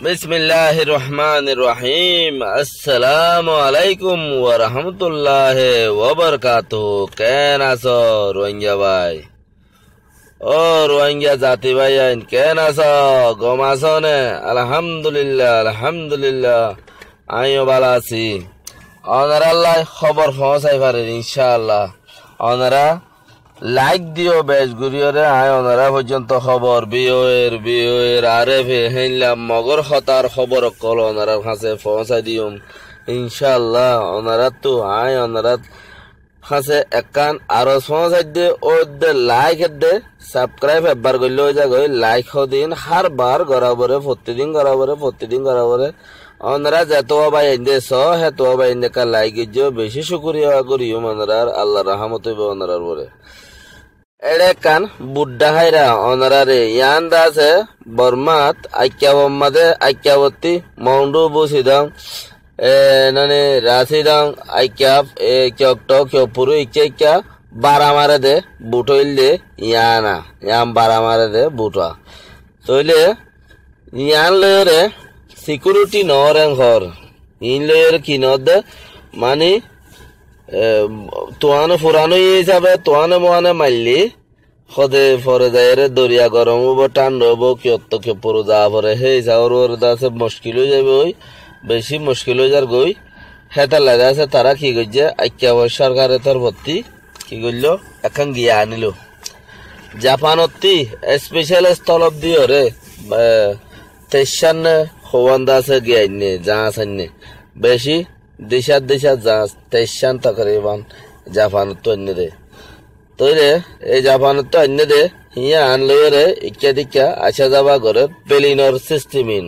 বিসমিল্লাহির রহমানির রহিম। আসসালামু আলাইকুম ওয়া রাহমাতুল্লাহি ওয়া বারাকাতুহু। কেন আছো রোহিঙ্গা ভাই? ও রোহিঙ্গা জাতি ভাই কেন আছো? গম আছো নে? আলহামদুলিল্লাহ আলহামদুলিল্লাহ, আমিও ভালো আছি। ওনারা আল্লাহ খবর পৌঁছাই পারে ইনশাআল্লাহ। ওনারা লাইক দিও বেশ ঘুরিওরে আয় ওনারা পর্যন্ত খবর বিওয়ের আরেফে হেনলাম মগর হতার খবর কল ওনারার কাছে পৌঁছাই দিও ইনশাআল্লাহ। ওনারা তো আয় ওনারা কাছে একান আরো পৌঁছাই দে ও দে লাইক দে সাবস্ক্রাইব একবার করলে ওই জায়গায় লাইক দিন হার বার গড়াবরে প্রতিদিন গড়াবরে ওনারা যেত ভাই এনে স হেত ভাই এনে কা লাইক দিও বেশি শুকরিয়া করিও ওনারার আল্লাহ রহমত হইবে ওনারার পরে। এড়ে কান বুড্ডা হাইরা অনারারে ইয়ান দাসে বর্মাত আইক্যাবম্মাদে আইক্যাবত্তি মৌন্ডু বুসিদং নানে রাসিদং আইক্যাব ক্যক্ট ক্যপুরু ইক্যা বারামারে দে বুটইল দে ইয়ানা ইয়াম বারামারে দে বুটা তইলে ইয়ান লয়রে সিকিউরিটি নরেং ঘর ইন লয়রে কিনত দে মানে তোয়ানো ফুরানো হিসাবে তোয়ানো মোয়ানে মারলি সদে ফরে যায় রে দরিয়া গরম হব ঠান্ডা হবো কিয়ত কে পুরো যা পরে হে যাওয়ার ওর দাসে মুশকিল হয়ে যাবে ওই বেশি মুশকিল হয়ে যার গই হেতার লাগা আছে তারা কি করছে আইক্যা সরকারের তোর ভর্তি কি করলো এখন গিয়ে আনিল জাপানতি স্পেশাল স্থলব দিয়ে রে তেসান হওয়ান দাসে গিয়ে আইনে যা আসাইনে বেশি দেশার যা তেসান তকরিবান জাপান তো অন্য দে তৈরে এই জাপান তো অন্য দে হিয়া আনলে রে ইক্যা দিক্যা আসা যাবা করে পেলিনর সিস্টেমিন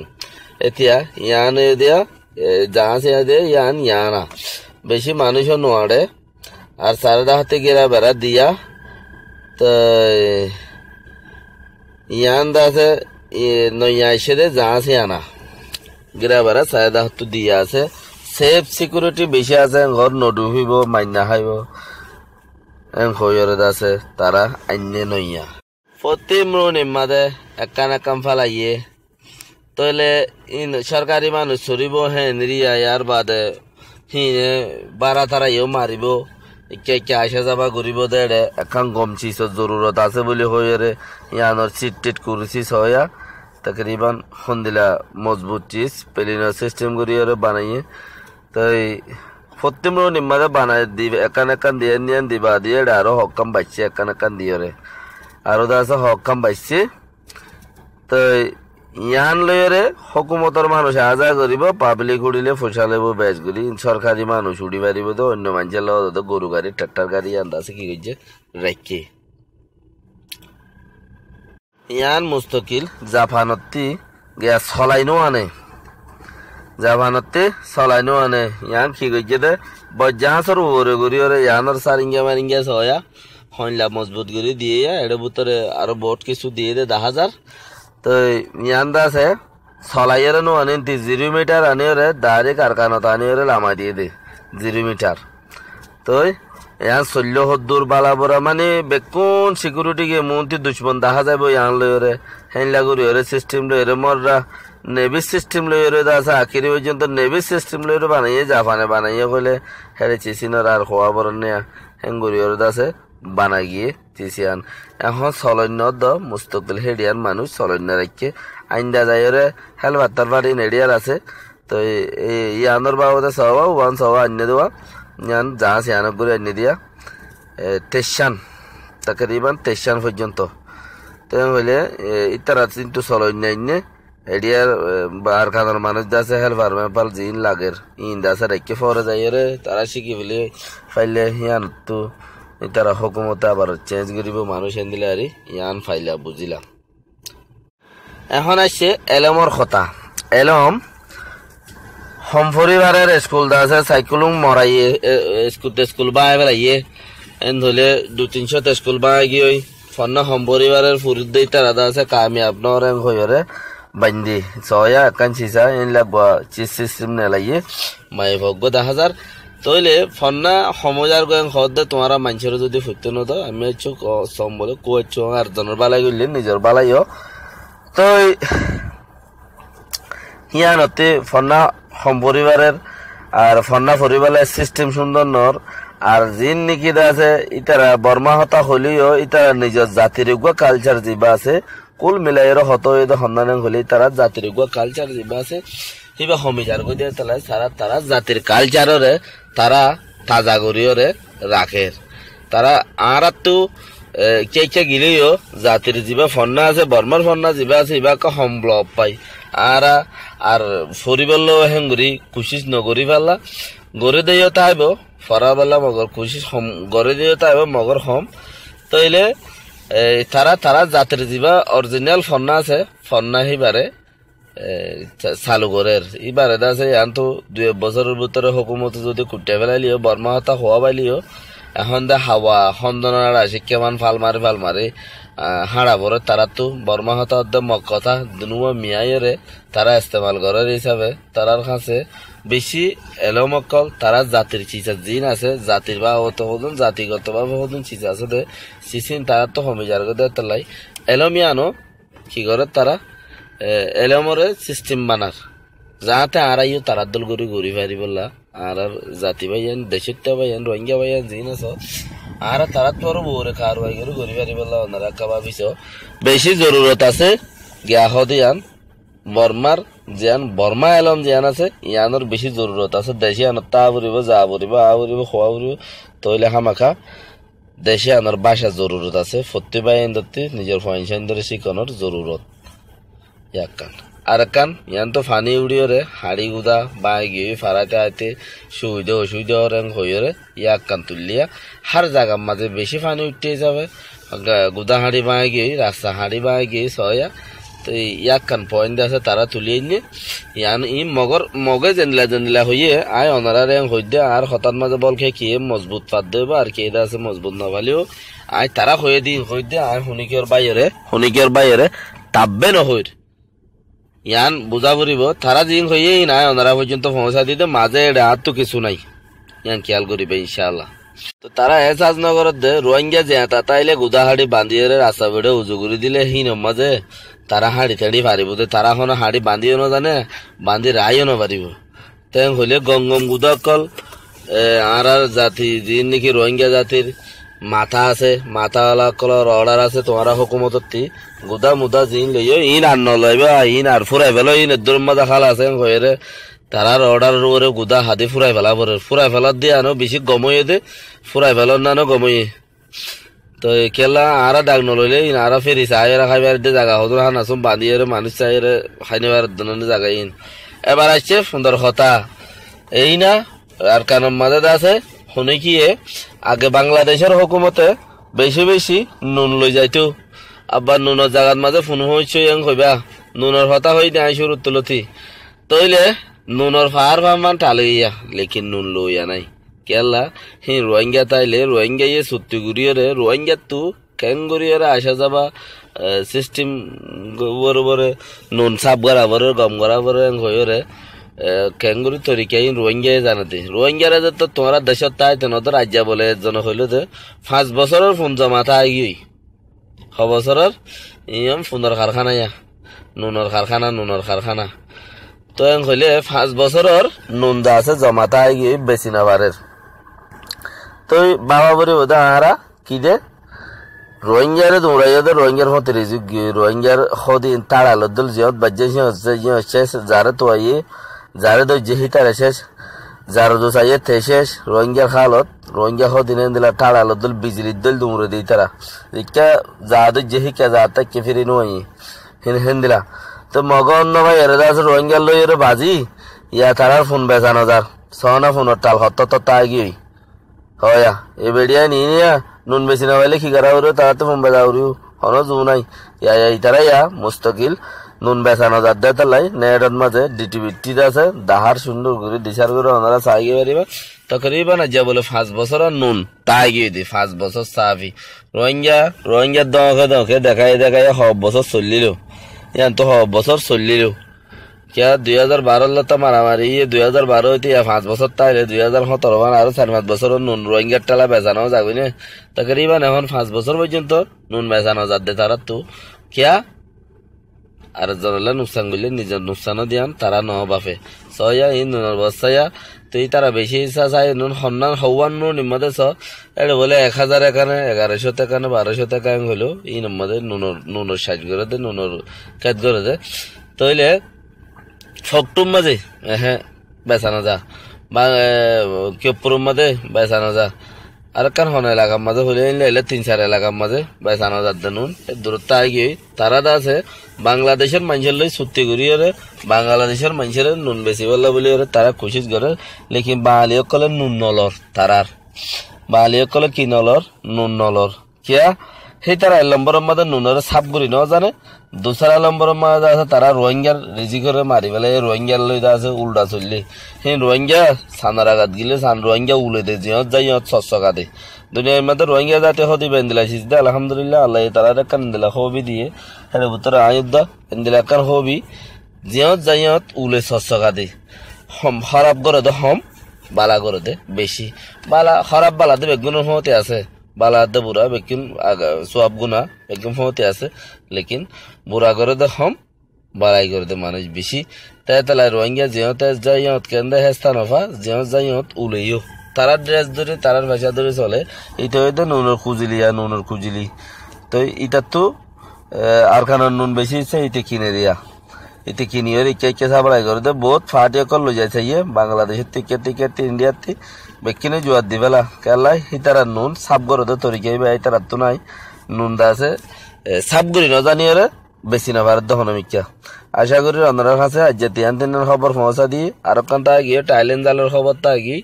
এতিয়া ইয়ান দিয়া জাহাজ দে ইয়ান ইয়ানা বেশি মানুষও নোয়াড়ে আর সারদা হাতে গেরা বেড়া দিয়া তো ইয়ান দাসে নইয়া এসে দে জাহাজ আনা গেরা বেড়া সারদা হাত দিয়া আছে সেফ সিকিউরিটি বেশি আছে ঘর নডুবিব মাইনা খাইব আছে তারা আইনে নইয়া প্রতি নিম্মাদে একান ফালাইয়ে তইলে ইন সরকারি মানুষ চরিব হেনরিয়া ইয়ার বাদে হিনে বারা তারা ইও মারিব ইকে আসা যাবা ঘুরিব দেড়ে একান গমচিস জরুরত আছে বলে হয়ে ইয়ানোর সিট টিট করছিস হইয়া তকরিবান সন্দিলা মজবুত চিজ পেলিনোর সিস্টেম করিয়ে বানাইয়ে তাই প্রত্যেক নিম্মাদে বানাই দিবে একান দিয়ে নিয়ে দিবা দিয়ে আরো হকাম বাইছে একান দিয়ে রে আরো দাসে হকাম বাইছে তো ইয়ান লয়রে হকুমতর মানুষ আজা করিব পাবলিক উড়িলে পয়সা লেব বেশ করি সরকারি মানুষ উড়ি পারিব তো অন্য মানুষের লগত গরু গাড়ি ট্রাক্টর গাড়ি আন্দাছে কি করছে রাখে ইয়ান মুস্তকিল জাপানতি গ্যাস চলাইনো আনে জাপানতে চলাইনো আনে ইয়ান কি করছে দে বজ্জাহাসর ওরে গড়ি ওরে ইয়ানোর সারিঙ্গা মারিঙ্গা সয়া হইলা মজবুত করে দিয়ে এর ভিতরে আরো বোট কিছু দিয়ে দে 10,000 তো ইয়ান দাসে চলাইয়ের নো আনে 0 মিটার আনে ওরে ডাইরেক্ট কারখানা আনে ওরে লামা দিয়ে দে 0 মিটার তো ইয়ান 16 হদ্দুর বালাবরা মানে বেকুন সিকিউরিটি গে মন্ত্রী দুশ্মন দেখা যাবে ইয়ান লই ওরে হেনলা করি ওরে সিস্টেম লই ওরে মররা নেভি সিস্টেম লই ওরে দাসে আখিরি পর্যন্ত নেভি সিস্টেম লই ওরে বানাইয়ে জাপানে বানাইয়ে কইলে হেরে চিসিনর আর হওয়া বরনে হেঙ্গুরি ওরে দাসে বানাই গিয়ে চিসিয়ান এখন সলন্য দ মুস্তকিল হেডিয়ার মানুষ সলন্য রাখে আইন্দা যায় ওরে হেলবাতার বাড়ি নেডিয়ার আছে তো ইয়ানোর বাবদে সবা ওয়ান সবা আন্য দেওয়া ইয়ান জাহাজ ইয়ানক করে আন্য দিয়া তেসান তকরিবান তেসান পর্যন্ত তো হইলে ইতারা কিন্তু সলন্য আইনে এডিয়ার বার খানার মানুষ দাসে হেলবার মেপাল জিন লাগের ইন দাসে রেখে ফরে যাই রে তারা শিখি ফেলে ফাইলে ইয়ান তো তারা হুকুমতে আবার চেঞ্জ করিব মানুষ এন দিলে আর ইয়ান ফাইলা বুঝিলাম। এখন আসছে এলমর কথা এলম হম পরিবারের স্কুল দাসে সাইকেলুং মরাইয়ে স্কুল বাই বেলাইয়ে এন ধরলে 200-300 স্কুল বাই গিয়ে ফন্ন হম পরিবারের ফুরিদ দেই তারা দাসে কামিয়াব নরেং হইরে বান্দি সয়া একান চিসা এন লাগবা চিস সিস্টেম নেলাইয়ে মাই ভগ্য 10,000 তইলে ফন্না সমজার গেং হদে তোমারা মানুষের যদি ফুটতে ন আমি হচ্ছে সম বলে কুয়াচ্ছ আর জনের বালাই করলে নিজের বালাইও তো হিয়ানতে ফন্না সম পরিবারের আর ফন্না পরিবারের সিস্টেম সুন্দর নর আর জিন নিকিদা আছে ইতারা বর্মা হতা হলিও ইতারা নিজের জাতির কালচার যিবা আছে কুল মিলাইয়ের হত সন্ধান হলে তারা জাতির কালচার যিবা আছে সিবা সমিজার গৈ দিয়ে তালাই তারা জাতির কালচাররে তারা তাজা করিয়রে রাখে তারা আর তো কে গিলেও জাতির যিবা ফন্না আছে বর্মার ফন্না যিবা আছে ইবাকে সম্ভব পাই আর ফরিবল হেঙ্গুরি কুশিস নগরি পাল্লা গড়ে দিও তাইব ফরাবেলা মগর কুশিস গড়ে দিও তাইব মগর হম তইলে তারা জাতির যিবা অরিজিনাল ফন্না আছে ফন্না হিবারে চালু করে ইবারে আছে ইয়ান তো 2 বছরের ভিতরে হুকুমত যদি কুটিয়া ফেলাইলিও বর্মা হতা হওয়া পাইলিও এখন দে হাওয়া সন্দনারা শিক্ষামান ফাল মারে হাড়া পরে তারা তো বর্মা হতা মক কথা দুনুয়া মিয়াইরে তারা ইস্তেমাল করার হিসাবে তারার কাছে বেশি এলোমকল তারা জাতির চিচা জিন আছে জাতির বা অত হদুন জাতিগত ভাবে হদুন চিচা আছে দে চিচিন তারা তো হমিজার গদে তালাই এলোমিয়ানো কি করে তারা এলোমরে সিস্টেম বানার যাতে আরাইও তারা দল ঘুরি ফারি বললা আর জাতি ভাইয়ান দেশিত ভাইয়ান রোহিঙ্গা ভাইয়ান জিন আছে আর তারা তোর বউরে খার ভাই ঘুরি ফারি বললা ওনারা কাবাবিছ বেশি জরুরত আছে গিয়া হদিয়ান বর্মার জিয়ান বর্মা এলম জিয়ান আছে ইয়ানোর বেশি জরুরত আছে দেশে আনার তা বরিব যা বরিব আ বরিব খোয়া বরিব তৈলে হামাখা দেশে আনার বাসা জরুরত আছে ফত্তি বাইন দত্তি নিজের ফাইনশাইন ধরে শিখানোর জরুরত ইয়াকান আর কান ইয়ান তো ফানি উড়িয়রে হাড়ি গুদা বাই গিয়ে ফারাতে আইতে সুবিধা অসুবিধা রং হইরে ইয়াকান তুলিয়া হার জায়গার মাঝে বেশি ফানি উঠতে যাবে গুদা হাড়ি বাই গিয়ে রাস্তা হাড়ি বাই গিয়ে সয়া তো ইয়াকান পয়েন্ট আছে তারা তুলিয়ে নিয়ে ইয়ান ই মগে জেনলা হইয়ে আয় অনারা রং হইদে আর হঠাৎ মাঝে বল খেয়ে কে মজবুত পাত দেবে আর কে আছে মজবুত না ভালিও আয় তারা হয়ে হইদে আয় হুনিকের বাইরে তাববে নহইর ইয়ান বুঝা পড়িব তারা জিং হইয়ে নাই ওনারা পর্যন্ত পৌঁছা দিতে মাঝে আর তো কিছু নাই ইয়ান খেয়াল করিবে ইনশাআল্লাহ তো তারা এহসাস নগর দে রোহিঙ্গা যে তাইলে গুদাহাড়ি বান্ধিয়ে রাস্তা বেড়ে উজু করে দিলে হিন মাঝে তারা হাড়ি টাড়ি পারিব তারা এখন হাড়ি বান্ধিও না জানে বান্ধি রাইও না পারিব তেন হইলে গঙ্গম গুদাকল আর জাতি যিন নাকি রোহিঙ্গা জাতির মাথা আছে মাথাওয়ালা কলর অর্ডার আছে তোমারা হুকুমতী গুদা মুদা জিন লইও ইন আর নলইব ইন আর ফুরাই ফেলো ইন এদুর মাদা খাল আছে হয়ে তারার অর্ডার ওরে গুদা হাতি ফুরাই ফেলার দিয়ে আনো বেশি গমইয়ে দে ফুরাই ফেলার নানো গমইয়ে তো কেলা আরা ডাক নলইলে ইন আরা ফেরি চাইরা খাইবার দিয়ে জায়গা হতো হানাসুম বাঁধিয়ে মানুষ চাইরে খাইনিবার জায়গা ইন এবার আসছে সুন্দর কথা এই না আর কানম মাঝে আছে শুনে কি আগে বাংলাদেশের হুকুমতে বেশি নুন লই যাইতো আবার নুনের জায়গার মাঝে ফোন হয়েছে হইবা নুনের হতা হই নাই শুরু তুলতি তইলে নুনের ফার ফামান টালিয়া লেকিন নুন লইয়া নাই কেলা হি রোহিঙ্গা তাইলে রোহিঙ্গা ইয়ে সুত্তি গুড়িয়ে রোহিঙ্গা তু কেন গুড়িয়ে আসা যাবা সিস্টেম বরে নুন সাপ গড়াবরে গম গড়াবরে হইরে কেঙ্গুরি তরিকাই রোহিঙ্গাই জানাতে রোহিঙ্গারা তো তোমরা দেশত তাই তেনতো রাজ্য বলে জন হইল যে 5 বছরের ফোন জমা তাই গিয়ে 6 বছরের ইয়ম ফোনের কারখানা নুনের কারখানা তো এন হইলে 5 বছরের নুন দা আছে জমা তাই গিয়ে বেশি নাবারের তো বাবা বলে ওদা আরা কি দে রোহিঙ্গারে দৌড়াইয়াদের রোহিঙ্গার হতে রোহিঙ্গার হদিন তাড়ালদুল জিয়ত বাজ্যে হচ্ছে যারে তো আইয়ে যারে তো যেহিতারে শেষ যার দোষ আইয়ে তে শেষ রোহিঙ্গার খালত রোহিঙ্গা হদিনে দিলা তাড়ালদুল বিজলির দল দুমরে দিই তারা ইকা যাদের যেহিকা যাতে কে ফিরে নই হেন দিলা তো মগ অন্য ভাই এর আছে রোহিঙ্গার লই এর বাজি ইয়া তারার ফোন বেচানো যার সহনা ফোনের টাল হত তো তাই গিয়ে হয়া এ বেড়িয়া নিয়ে নুন বেশি না হইলে কি করা উড়ো তারা তো ফোন বেচা উড়িও হনো জু নাই ইতারা মুস্তকিল নুন বেচানো যার দে তালাই নেটের মাঝে ডিটিভিটি আছে দাহার সুন্দর করে দিশার করে ওনারা চাই গিয়ে পারিবা তকরিবান আজ বলে 5 বছর নুন তাই গিয়ে দি 5 বছর সাফি রোহিঙ্গার দখে দেখাই 6 বছর চলিল ইয়ান তো 6 বছর চলিল क्या 2012 লতা মারামারি 2012 হইতে 5 বছর তাইলে 2017 মান আরো 4-5 বছর নুন রোহিঙ্গার টালা বেচানো যাবে না তকরিবান এখন 5 বছর পর্যন্ত নুন বেচানো যাচ্ছে তারা তো क्या আর জনলা নুকসান করলে নিজের নুকসানও দিয়ান তারা ন বাপে সয়া ই নুনের বস্তায়া তুই তারা বেশি ইচ্ছা চাই নুন সন্ধান হওয়ার নুন নিম্মদে চ এটা বলে 1000 এখানে 1100 টাকানে 1200 টাকা হইলো এই নিম্মদে নুনের সাজ করে দে নুনের কাজ করে দে তইলে ফকটুম মাঝে হ্যাঁ বেচানো যা বা কেপুরের মাঝে বেচানো যা আর কান হন এলাকার মাঝে হলে এলে 3-4 এলাকার মাঝে বেচানো যাচ্ছে নুন দূরত্ব আগে তারা আছে বাংলাদেশের মানুষের লই চুক্তি করি বাংলাদেশের মানুষের নুন বেশি বললে বলে তারা কোশিশ করে লেকিন বাঙালিও কলে নুন নলর তারার বাঙালিও কলে কি নলর নুন নলর কিয়া সেই তারা 1 নম্বরের মধ্যে নুনের সাপ গুড়ি ন জানে 2 নম্বরের মধ্যে আছে তারা রোহিঙ্গার রিজি করে মারি ফেলে রোহিঙ্গার লই আছে উল্টা চললে সেই রোহিঙ্গা সানার আঘাত গিলে রোহিঙ্গা উলে দে জিয়ত যাই চকা দে দুনিয়ার মধ্যে রোহিঙ্গা জাতি হদি বেন্দিলা সিজদা আলহামদুলিল্লাহ আল্লাহ তাআলা কান দিলা হবি দিয়ে এর ভিতরে আয়ুদ্ধ বেন্দিলা কান হবি জিয়ত যাইয়ত উলে চকা দে হম খারাপ করে দে হম বালা করে দে বেশি বালা খারাপ বালা দে বেগুনের হতে আছে বালা দে বুড়া বেকিন সব গুণা একদম হতে আছে লেকিন বুড়া করে দে হম বালাই করে দে মানুষ বেশি তাই তালা রোহিঙ্গা জিয়ত যাইয়ত কেন্দ্রে হেস্তা নফা জিয়ত যাইয়ত উলেইও তারা ড্রেস ধরে তারার ভাষা ধরে চলে এটা হয়তো নুনের খুঁজিলি তো এটা তো আর খানার নুন বেশি ইচ্ছে এটা কিনে দিয়া এতে কিনি ওর ইকে সাবড়াই করে দে বহুত ফাটিয়ে কর লো যাইছে ইয়ে বাংলাদেশের টিকে ইন্ডিয়ার তি বেকিনে জোয়ার দিবেলা কেলাই হিতারা নুন সাপ করে দে তরিকে তারা তো নাই নুন দা আছে সাপ করি না জানি ওরে বেশি না ভারত দহন মিকা আশা করি রন্ধনের কাছে আজ যে 3 খবর পৌঁছা দিয়ে আর কান তা গিয়ে টাইলেন জালের খবর তা গিয়ে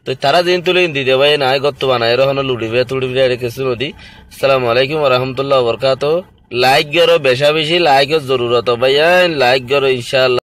তো তারা দিন তুলে দিতে ভাই নাই গত্ত বানাই রহন লুড়িবে তুড়িবে রেখেছি নদী আসসালামু আলাইকুম ওয়া রাহমাতুল্লাহি ওয়া বারাকাতুহু লাইক করো বেশি লাইকের জরুরত ভাই লাইক করো ইনশাআল্লাহ।